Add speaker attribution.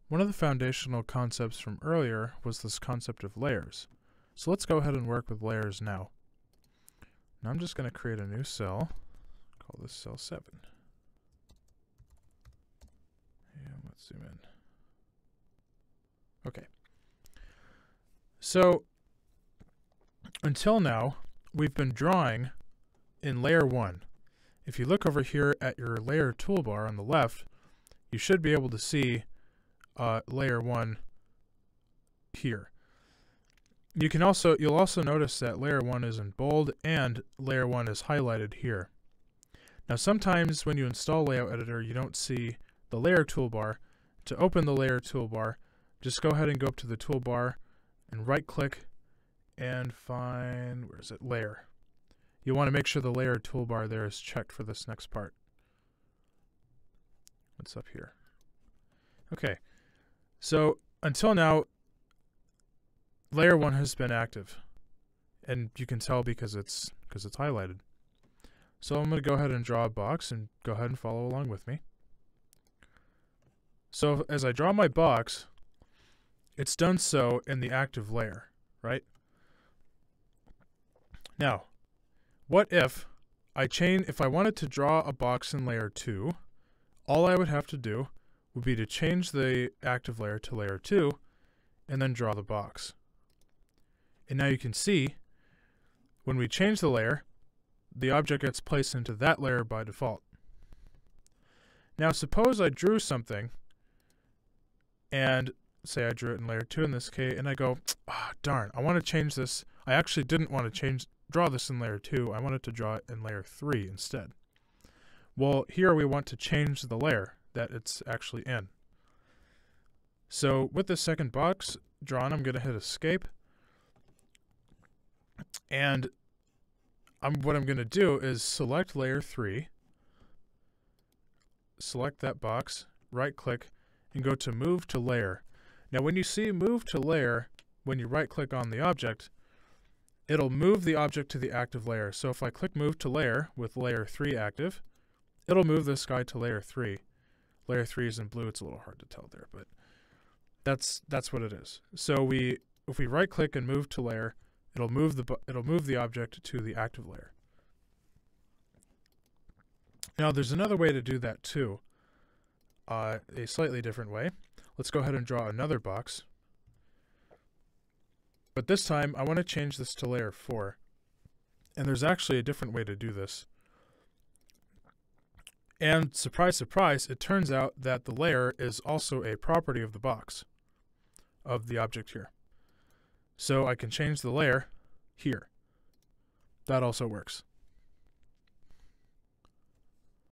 Speaker 1: One of the foundational concepts from earlier was this concept of layers. So let's go ahead and work with layers now. Now I'm just going to create a new cell, call this cell 7. And let's zoom in. Okay. So until now, we've been drawing in layer 1. If you look over here at your layer toolbar on the left, you should be able to see layer 1 here. You'll also notice that layer 1 is in bold and layer 1 is highlighted here. Now sometimes when you install Layout Editor, you don't see the layer toolbar. To open the layer toolbar, just go ahead and go up to the toolbar and right click and find, where is it, layer. You want to make sure the layer toolbar there is checked for this next part. What's up here? Okay, so until now, layer 1 has been active, and you can tell because it's highlighted. So I'm going to go ahead and draw a box and go ahead and follow along with me. So as I draw my box, it's done so in the active layer, right? Now, what if I wanted to draw a box in layer 2, all I would have to do would be to change the active layer to layer 2 and then draw the box. And now you can see when we change the layer, the object gets placed into that layer by default. Now suppose I drew something and say I drew it in layer 2 in this case, and I go, darn, I want to change this. I actually didn't want to draw this in layer 2. I wanted to draw it in layer 3 instead. Well, here we want to change the layer that it's actually in. So with the second box drawn, I'm going to hit escape. And what I'm going to do is select layer 3, select that box, right click, and go to move to layer. Now when you see move to layer, when you right click on the object, it'll move the object to the active layer. So if I click move to layer with layer 3 active, it'll move this guy to layer 3. Layer 3 is in blue, it's a little hard to tell there, but that's what it is. So if we right click and move to layer, it'll move the object to the active layer. Now there's another way to do that too, a slightly different way. Let's go ahead and draw another box. But this time I want to change this to layer 4. And there's actually a different way to do this. And surprise, surprise, it turns out that the layer is also a property of the box, of the object here. So I can change the layer here. That also works.